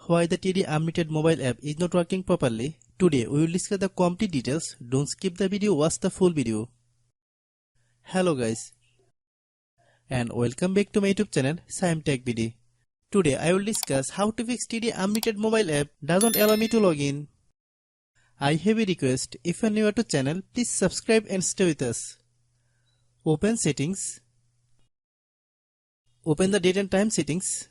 Why the TD Unlimited mobile app is not working properly? Today we will discuss the complete details. Don't skip the video, watch the full video. Hello guys, and welcome back to my YouTube channel Shaem Tech BD. Today I will discuss how to fix TD Unlimited mobile app doesn't allow me to log in. I have a request. If you are new to channel, please subscribe and stay with us. Open settings. Open the date and time settings.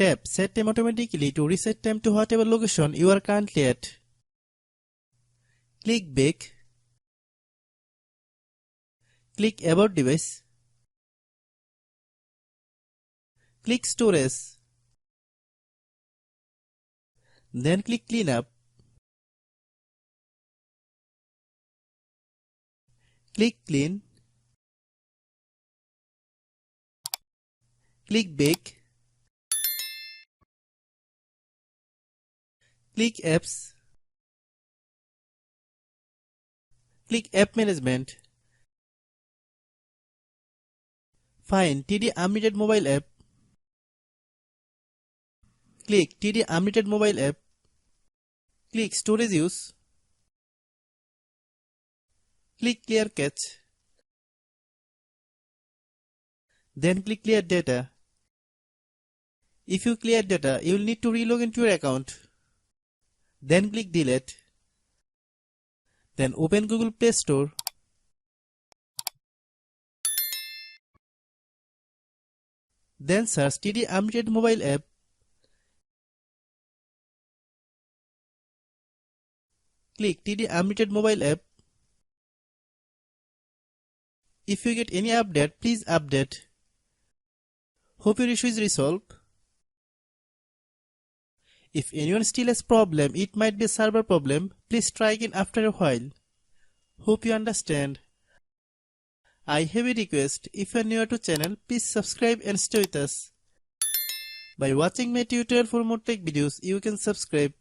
Tap Set Time automatically to reset time to whatever location you are currently at. Click Back. Click About Device. Click Storage. Then click Cleanup. Click Clean. Click Back. Click Apps. Click App Management. Find TD Unlimited mobile app. Click TD Unlimited mobile app. Click Storage Use. Click Clear Cache. Then click Clear Data. If you clear data, you will need to relog into your account. Then click Delete. Then open Google Play Store. Then search TD Unlimited mobile app. Click TD Unlimited mobile app. If you get any update, please update. Hope your issue is resolved. If anyone still has problem, it might be a server problem. Please try again after a while. Hope you understand. I have a request. If you are new to channel, please subscribe and stay with us. By watching my tutorial for more tech videos, you can subscribe.